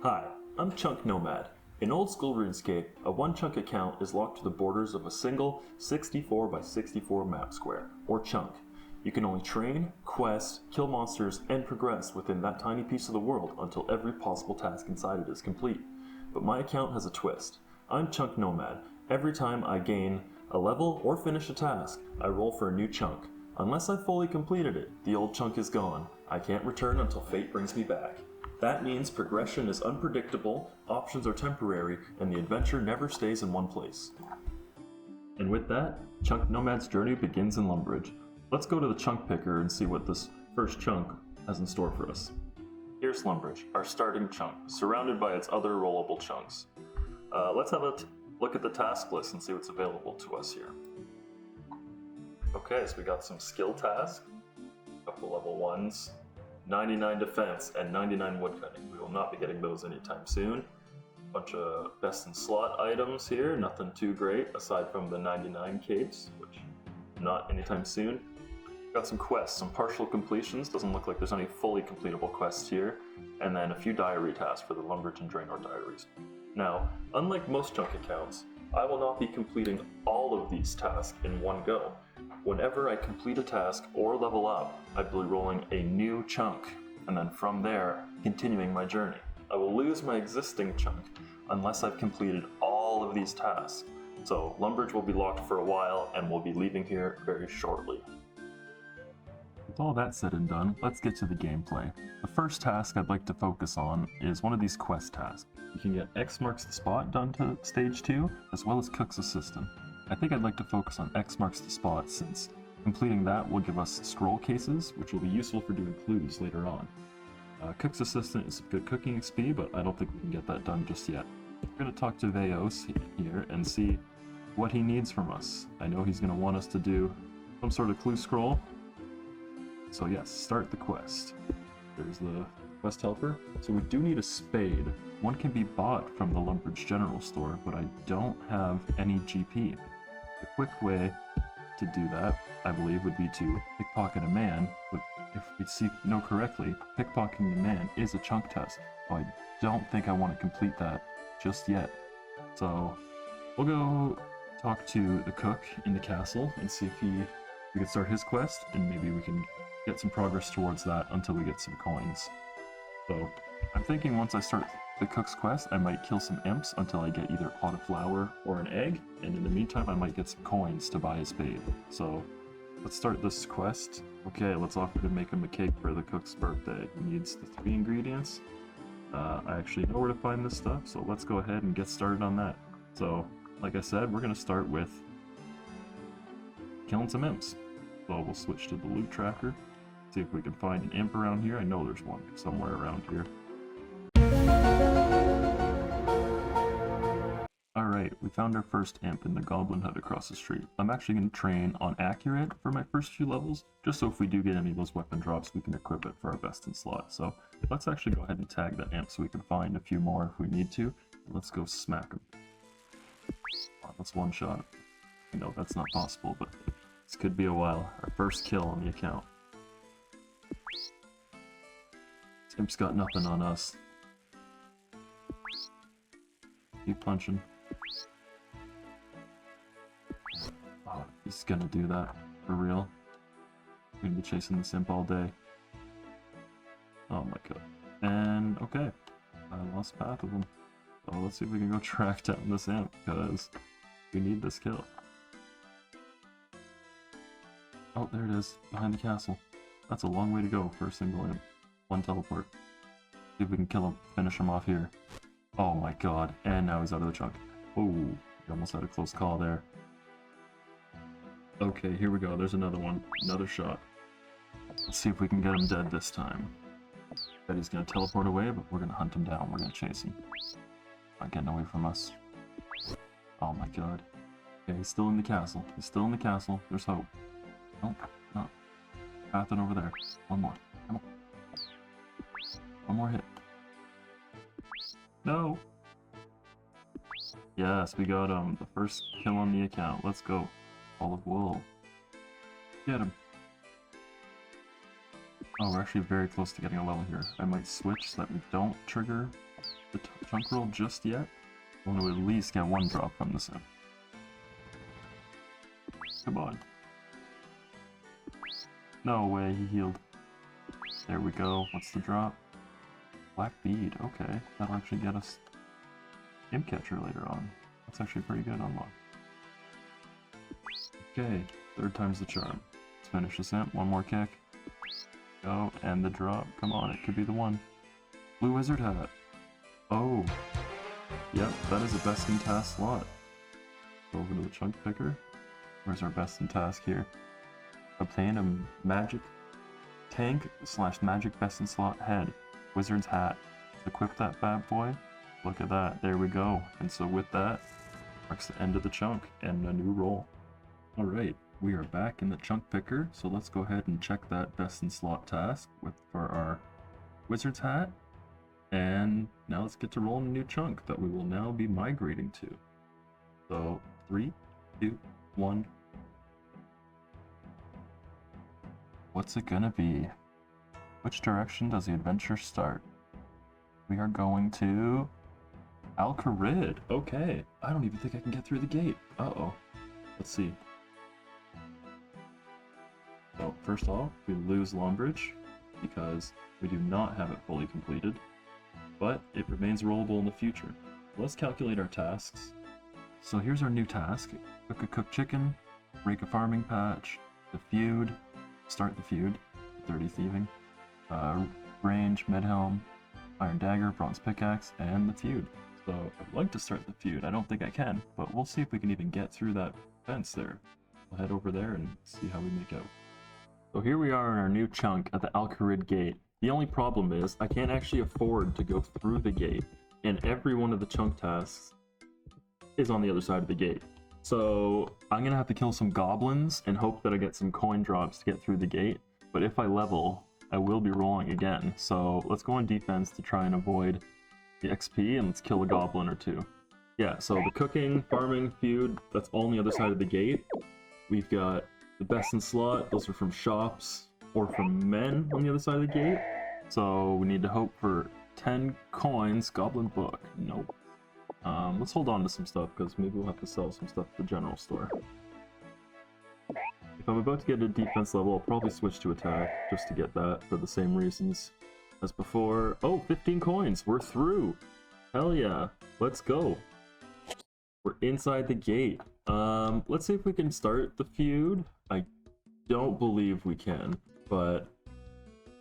Hi, I'm Chunk Nomad. In old school RuneScape, a one-chunk account is locked to the borders of a single 64 by 64 map square, or chunk. You can only train, quest, kill monsters, and progress within that tiny piece of the world until every possible task inside it is complete. But my account has a twist. I'm Chunk Nomad. Every time I gain a level or finish a task, I roll for a new chunk. Unless I've fully completed it, the old chunk is gone. I can't return until fate brings me back. That means progression is unpredictable, options are temporary, and the adventure never stays in one place. And with that, Chunk N0mad's journey begins in Lumbridge. Let's go to the chunk picker and see what this first chunk has in store for us. Here's Lumbridge, our starting chunk, surrounded by its other rollable chunks. Let's have a look at the task list and see what's available to us here. Okay, so we got some skill tasks, a couple level 1s, 99 defense, and 99 woodcutting. We will not be getting those anytime soon. Bunch of best in slot items here, nothing too great aside from the 99 capes, which not anytime soon. Got some quests, some partial completions, doesn't look like there's any fully completable quests here, and then a few diary tasks for the Lumbridge and Draenor diaries. Now, unlike most chunk accounts, I will not be completing all of these tasks in one go. Whenever I complete a task or level up, I'll be rolling a new chunk, and then from there, continuing my journey. I will lose my existing chunk unless I've completed all of these tasks. So Lumbridge will be locked for a while, and we'll be leaving here very shortly. With all that said and done, let's get to the gameplay. The first task I'd like to focus on is one of these quest tasks. You can get X marks the spot done to stage 2, as well as Cook's Assistant. I think I'd like to focus on X marks the spot, since completing that will give us scroll cases, which will be useful for doing clues later on. Cook's Assistant is good cooking XP, but I don't think we can get that done just yet. We're going to talk to Veos here and see what he needs from us. I know he's going to want us to do some sort of clue scroll. So yes, start the quest. There's the quest helper. So we do need a spade. One can be bought from the Lumbridge General Store, but I don't have any GP. The quick way to do that, I believe, would be to pickpocket a man, but if we know correctly, pickpocketing a man is a chunk test, so I don't think I want to complete that just yet. So we'll go talk to the cook in the castle and see if we can start his quest, and maybe we can get some progress towards that until we get some coins. So I'm thinking once I start the cook's quest, I might kill some imps until I get either a pot of flour or an egg, and in the meantime I might get some coins to buy a spade. So let's start this quest. Okay, let's offer to make him a cake for the cook's birthday. He needs the 3 ingredients. I actually know where to find this stuff, so let's go ahead and get started on that. So, like I said, we're going to start with killing some imps. So we'll switch to the loot tracker, see if we can find an imp around here. I know there's one somewhere around here. Alright, we found our first imp in the goblin hut across the street. I'm actually going to train on accurate for my first few levels, just so if we do get any of those weapon drops, we can equip it for our best in slot. So let's actually go ahead and tag that imp so we can find a few more if we need to. Let's go smack him. Oh, that's one shot. I know that's not possible, but this could be a while. Our first kill on the account. This imp's got nothing on us. Keep punching. Oh, he's gonna do that. For real. We're gonna be chasing this imp all day. Oh my god. And, okay. I lost path of him. So let's see if we can go track down this imp, because we need this kill. Oh, there it is. Behind the castle. That's a long way to go for a single imp. One teleport. See if we can kill him. Finish him off here. Oh my god. And now he's out of the chunk. Oh, we almost had a close call there. Okay, here we go. There's another one. Another shot. Let's see if we can get him dead this time. Bet he's gonna teleport away, but we're gonna hunt him down. We're gonna chase him. Not getting away from us. Oh my god. Okay, he's still in the castle. He's still in the castle. There's hope. Nope, no. Pathing over there. One more. Come on. One more hit. No! Yes, we got him. The first kill on the account. Let's go. Ball of wool. Get him. Oh, we're actually very close to getting a level here. I might switch so that we don't trigger the chunk roll just yet. I want to at least get one drop from the sim. Come on. No way, he healed. There we go. What's the drop? Black bead. Okay, that'll actually get us Imp Catcher later on. That's actually pretty good unlock. Okay, third time's the charm. Let's finish this imp. One more kick. Go, and the drop. Come on, it could be the one. Blue Wizard Hat. Oh. Yep, that is a best in task slot. Go over to the chunk picker. Where's our best in task here? Obtain a magic tank / magic best in slot head. Wizard's Hat. Equip that bad boy. Look at that. There we go. And so with that, marks the end of the chunk and a new roll. Alright, we are back in the chunk picker, so let's go ahead and check that best in slot task for our Wizard's Hat. And now let's get to rolling a new chunk that we will now be migrating to. So 3, 2, 1. What's it gonna be? Which direction does the adventure start? We are going to Kharid. Okay, I don't even think I can get through the gate. Uh-oh. Let's see. So first off, we lose Lumbridge because we do not have it fully completed, but it remains rollable in the future. Let's calculate our tasks. So here's our new task. Cook a cooked chicken, rake a farming patch, the feud, start the feud, dirty thieving, range, mid-helm, iron dagger, bronze pickaxe, and the feud. So I'd like to start the feud. I don't think I can, but we'll see if we can even get through that fence there. We'll head over there and see how we make out. So here we are in our new chunk at the Kharid gate. The only problem is I can't actually afford to go through the gate, and every one of the chunk tasks is on the other side of the gate. So I'm gonna have to kill some goblins and hope that I get some coin drops to get through the gate, but if I level, I will be rolling again. So let's go on defense to try and avoid the XP, and let's kill a goblin or two. Yeah, so the cooking, farming, feud, that's all on the other side of the gate. We've got the best in slot, those are from shops or from men on the other side of the gate. So we need to hope for 10 coins. Goblin book, nope. Let's hold on to some stuff because maybe we'll have to sell some stuff at the general store. If I'm about to get a defense level, I'll probably switch to attack just to get that for the same reasons as before. Oh, 15 coins, we're through. Hell yeah, let's go. We're inside the gate. Let's see if we can start the feud. I don't believe we can, but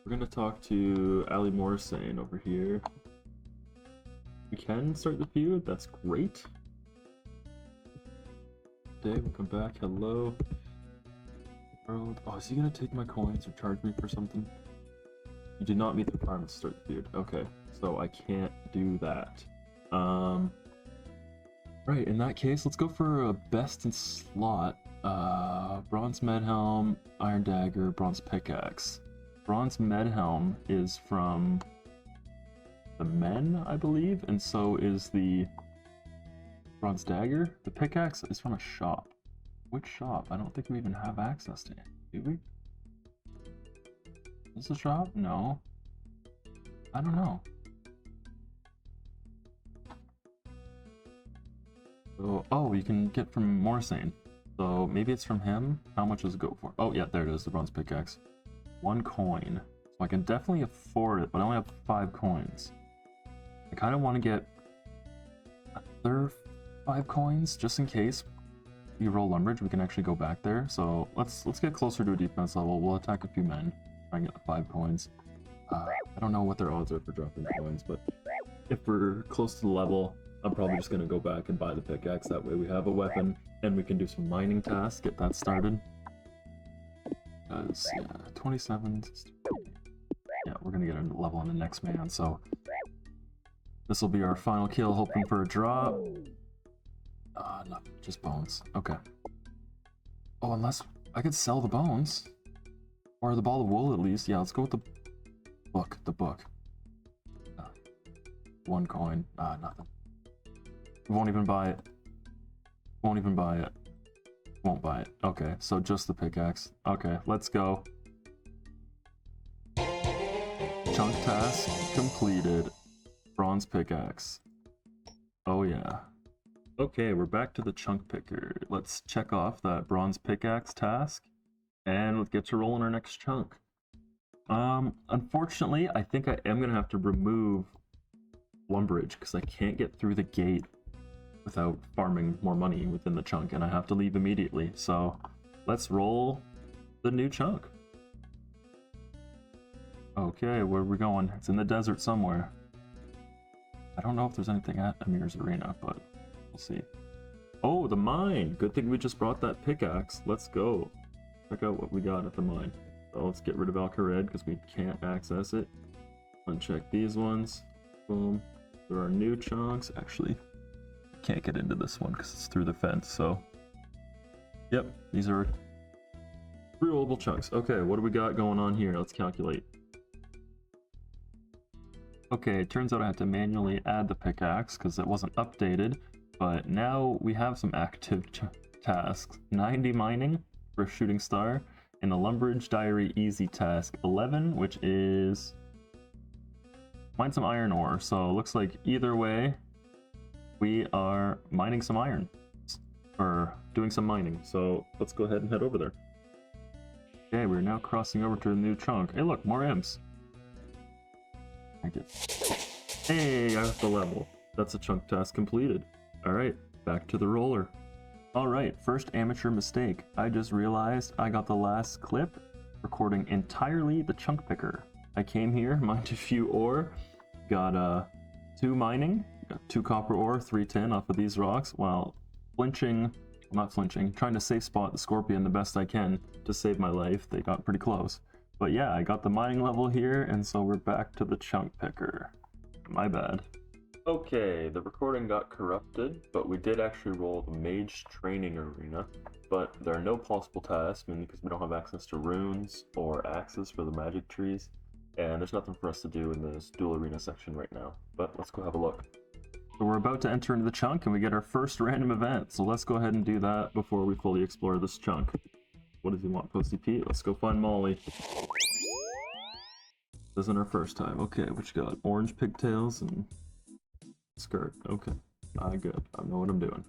we're gonna talk to Ali Morsane over here. We can start the feud, that's great. Dave, welcome back, hello. Oh, is he gonna take my coins or charge me for something? You did not meet the requirements to start the feud. Okay, so I can't do that. Right, in that case, let's go for a best in slot. Bronze Medhelm, Iron Dagger, Bronze Pickaxe. Bronze Medhelm is from the men, I believe, and so is the Bronze Dagger. The Pickaxe is from a shop. Which shop? I don't think we even have access to it, do we? Is this a shop? No. I don't know. So, oh, you can get from Morsane. So maybe it's from him. How much does it go for? Oh yeah, there it is, the Bronze Pickaxe. 1 coin. So I can definitely afford it, but I only have 5 coins. I kind of want to get another 5 coins, just in case we roll Lumbridge, we can actually go back there. So let's get closer to a defense level. We'll attack a few men, try and get 5 coins. I don't know what their odds are for dropping coins, but if we're close to the level, I'm probably just going to go back and buy the pickaxe. That way we have a weapon, and we can do some mining tasks, get that started. Because, yeah, 27... Yeah, we're going to get a level on the next man, so... This will be our final kill, hoping for a drop. No, just bones. Okay. Oh, unless I could sell the bones. Or the ball of wool, at least. Yeah, let's go with the book. The book. 1 coin. Nothing. We won't even buy it. Won't even buy it. Won't buy it. Okay, so just the pickaxe. Okay, let's go. Chunk task completed. Bronze pickaxe. Oh yeah. Okay, we're back to the chunk picker. Let's check off that bronze pickaxe task, and let's get to rolling our next chunk. Unfortunately, I think I am gonna have to remove Lumbridge because I can't get through the gate without farming more money within the chunk, and I have to leave immediately. So let's roll the new chunk. Okay, where are we going? It's in the desert somewhere. I don't know if there's anything at Amir's Arena, but we'll see. Oh, the mine! Good thing we just brought that pickaxe. Let's go. Check out what we got at the mine. So let's get rid of Kharid because we can't access it. Uncheck these ones. Boom. There are new chunks. Actually, can't get into this one because it's through the fence, so... Yep, these are rollable chunks. Okay, what do we got going on here? Let's calculate. Okay, it turns out I had to manually add the pickaxe because it wasn't updated, but now we have some active tasks. 90 mining for a shooting star, and a Lumbridge diary easy task 11, which is mine some iron ore. So it looks like either way, we are mining some iron, or doing some mining. So let's go ahead and head over there. Okay, we're now crossing over to the new chunk. Hey look, more imps. Hey, I got the level. That's a chunk task completed. Alright, back to the roller. Alright, first amateur mistake. I just realized I got the last clip recording entirely the chunk picker. I came here, mined a few ore, got 2 mining, got 2 copper ore, 3 tin off of these rocks, while flinching, not flinching, trying to safe spot the scorpion the best I can to save my life. They got pretty close. But yeah, I got the mining level here, and so we're back to the chunk picker. My bad. Okay, the recording got corrupted, but we did actually roll the Mage training arena, but there are no possible tasks, mainly because we don't have access to runes or axes for the magic trees, and there's nothing for us to do in this dual arena section right now, but let's go have a look. So we're about to enter into the chunk, and we get our first random event, so let's go ahead and do that before we fully explore this chunk. What does he want, Posty Pete? Let's go find Molly. This isn't our first time. Okay, what you got? Orange pigtails and skirt. Okay, good. I know what I'm doing.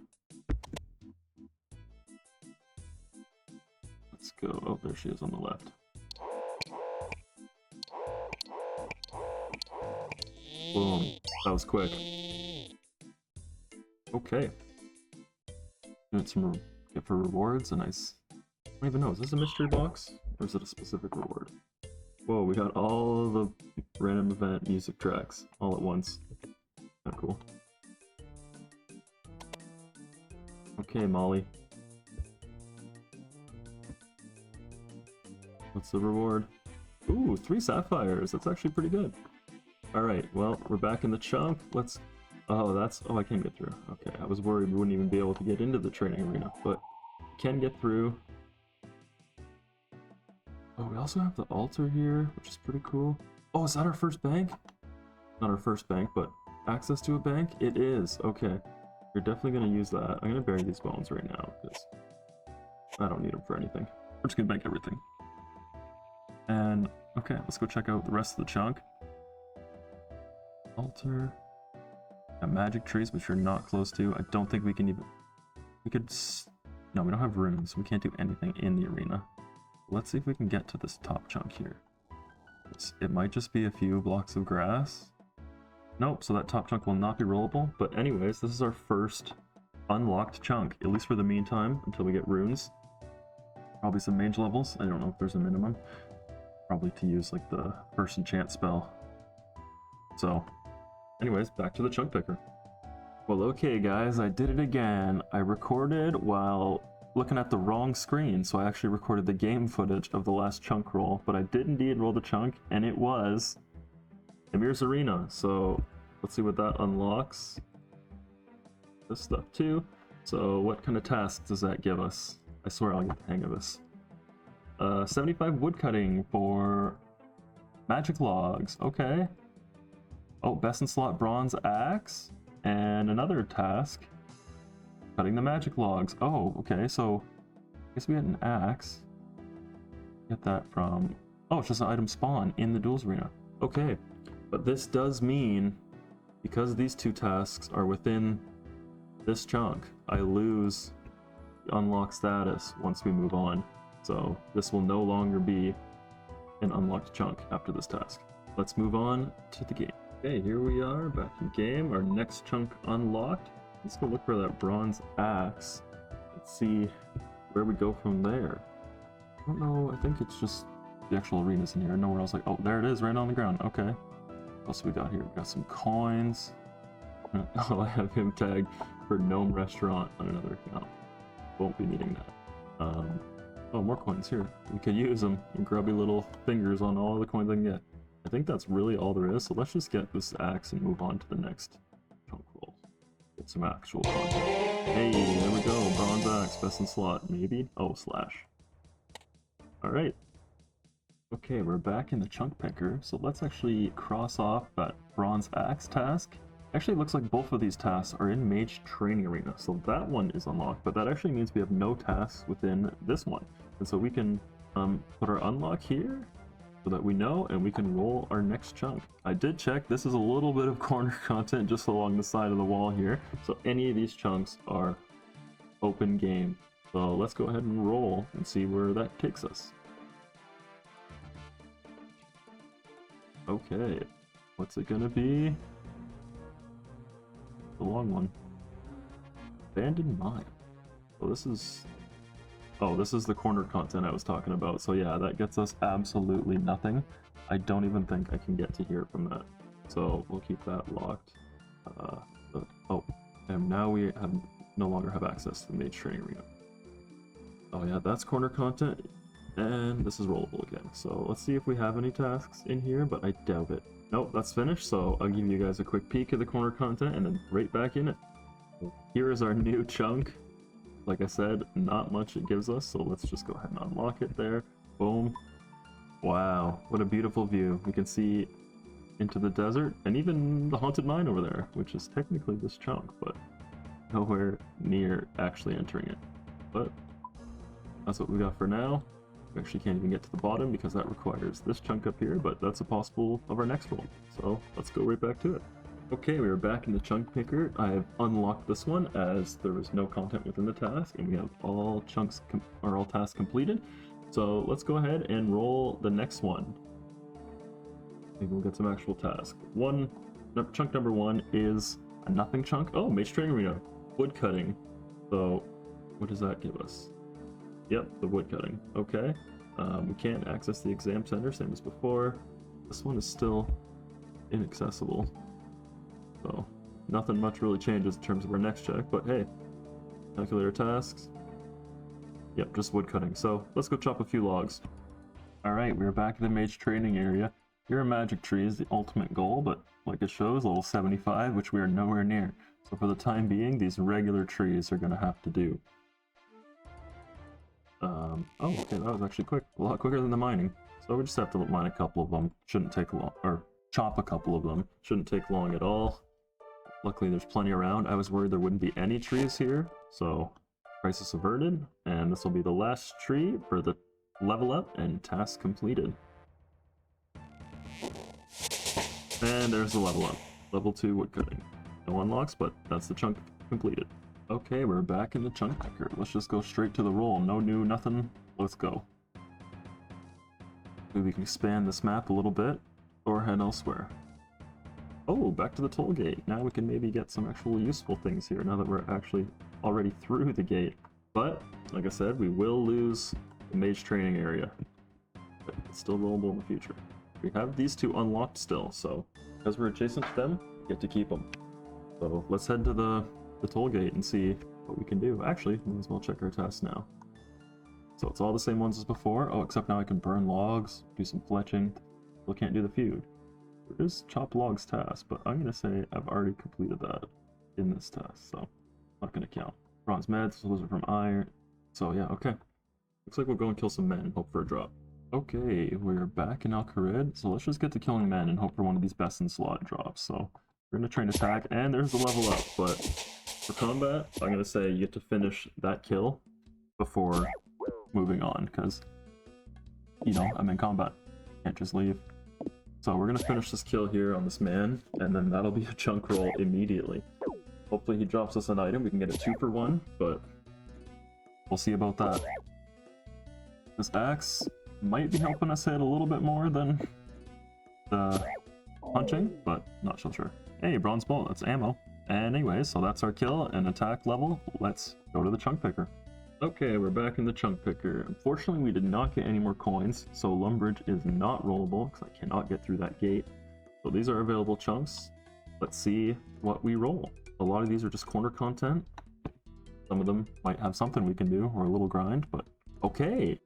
Let's go. Oh, there she is on the left. Boom. That was quick. Okay. Doing some get for rewards. A nice. I don't even know. Is this a mystery box or is it a specific reward? Whoa, we got all the random event music tracks all at once. Kinda cool. Okay, Molly. What's the reward? Ooh, 3 sapphires. That's actually pretty good. Alright, well, we're back in the chunk. Let's... Oh, that's... Oh, I can't get through. Okay, I was worried we wouldn't even be able to get into the training arena, but can get through. Oh, we also have the altar here, which is pretty cool. Oh, is that our first bank? Not our first bank, but access to a bank? It is. Okay. We're definitely going to use that. I'm going to bury these bones right now, because I don't need them for anything. We're just going to bank everything. And, okay, let's go check out the rest of the chunk. Altar. Got magic trees, which we're not close to. I don't think we can even... We could... No, we don't have runes. We can't do anything in the arena. Let's see if we can get to this top chunk here. It might just be a few blocks of grass. Nope, so that top chunk will not be rollable. But anyways, this is our first unlocked chunk, at least for the meantime, until we get runes. Probably some mage levels. I don't know if there's a minimum. Probably to use like the first enchant spell. So, anyways, back to the chunk picker. Well, okay guys, I did it again. I recorded while looking at the wrong screen, so I actually recorded the game footage of the last chunk roll, but I did indeed roll the chunk, and it was Amir's Arena. So let's see what that unlocks. This stuff too. So what kind of tasks does that give us? I swear I'll get the hang of this. 75 woodcutting for magic logs. Okay. Oh, best in slot bronze axe, and another task. Cutting the magic logs. Oh, okay, so I guess we had an axe. Get that from... Oh, it's just an item spawn in the duels arena. Okay, but this does mean because these two tasks are within this chunk, I lose unlock status once we move on. So this will no longer be an unlocked chunk after this task. Let's move on to the game. Okay, here we are back in game. Our next chunk unlocked. Let's go look for that bronze axe. Let's see where we go from there. I don't know, I think it's just the actual arenas in here. Nowhere else. Like, oh, there it is, right on the ground. Okay. What else we got here? We got some coins. Oh, I have him tagged for Gnome Restaurant on another account. Won't be needing that. Oh, more coins here. We could use them. Grubby little fingers on all the coins I can get. I think that's really all there is, so let's just get this axe and move on to the next chunk roll. Get some actual content. Hey, there we go. Bronze axe, best in slot, maybe? Oh, slash. Alright. Okay, we're back in the chunk picker, so let's actually cross off that bronze axe task. Actually, it looks like both of these tasks are in Mage Training Arena, so that one is unlocked, but that actually means we have no tasks within this one. And so we can put our unlock here, so that we know, and we can roll our next chunk. I did check, this is a little bit of corner content just along the side of the wall here, so any of these chunks are open game. So let's go ahead and roll and see where that takes us. Okay, what's it gonna be? The long one. Abandoned mine. So this is... Oh, this is the corner content I was talking about. So yeah, that gets us absolutely nothing. I don't even think I can get to here from that. So we'll keep that locked. Oh, and now we have no longer have access to the Mage Training Arena. Oh yeah, that's corner content. And this is rollable again. So let's see if we have any tasks in here, but I doubt it. Nope, that's finished. So I'll give you guys a quick peek of the corner content and then right back in it. Here is our new chunk. Like I said, not much it gives us, so let's just go ahead and unlock it there. Boom. Wow, what a beautiful view. We can see into the desert and even the haunted mine over there, which is technically this chunk, but nowhere near actually entering it. But that's what we got for now. We actually can't even get to the bottom because that requires this chunk up here, but that's a possible of our next roll. So let's go right back to it. Okay, we are back in the chunk picker. I have unlocked this one as there was no content within the task, and we have all chunks or all tasks completed. So let's go ahead and roll the next one. Maybe we'll get some actual task. Chunk number one is a nothing chunk. Oh, Mage Training Arena, Woodcutting. So what does that give us? Yep, the woodcutting. Okay. We can't access the exam center, same as before. This one is still inaccessible. So nothing much really changes in terms of our next check, but hey, calculator tasks. Yep, just woodcutting. So let's go chop a few logs. Alright, we're back in the Mage Training area. Here a magic tree is the ultimate goal, but like it shows, level 75, which we are nowhere near. So for the time being, these regular trees are going to have to do. Oh, okay, that was actually quick. A lot quicker than the mining. So we just have to mine a couple of them. Shouldn't take long, or chop a couple of them. Shouldn't take long at all. Luckily there's plenty around. I was worried there wouldn't be any trees here, so crisis averted. And this will be the last tree for the level up and task completed. And there's the level up. Level 2 woodcutting. No unlocks, but that's the chunk completed. Okay, we're back in the chunk picker. Let's just go straight to the roll. No new, nothing. Let's go. Maybe we can expand this map a little bit, or head elsewhere. Oh, back to the toll gate. Now we can maybe get some actual useful things here, now that we're actually already through the gate. But, like I said, we will lose the Mage Training area. But it's still rollable in the future. We have these two unlocked still, so because we're adjacent to them, we get to keep them. So let's head to the toll gate and see what we can do. Actually, we might as well check our tasks now. So it's all the same ones as before. Oh, except now I can burn logs, do some fletching. Still can't do the feud. There is chop logs task, but I'm gonna say I've already completed that in this task, so not gonna count. Bronze meds, those are from iron. So yeah, okay. Looks like we'll go and kill some men and hope for a drop. Okay, we're back in Kharid, so let's just get to killing men and hope for one of these best in slot drops. So we're gonna train attack, and there's the level up, but for combat, I'm gonna say you get to finish that kill before moving on, because, you know, I'm in combat. Can't just leave. So we're gonna finish this kill here on this man, and then that'll be a chunk roll immediately. Hopefully he drops us an item, we can get a 2 for 1, but we'll see about that. This axe might be helping us hit a little bit more than the punching, but not so sure. Hey, bronze bolt, that's ammo. Anyways, so that's our kill and attack level. Let's go to the chunk picker. Okay, we're back in the chunk picker. Unfortunately, we did not get any more coins, so Lumbridge is not rollable because I cannot get through that gate. So these are available chunks. Let's see what we roll. A lot of these are just corner content. Some of them might have something we can do or a little grind, but okay.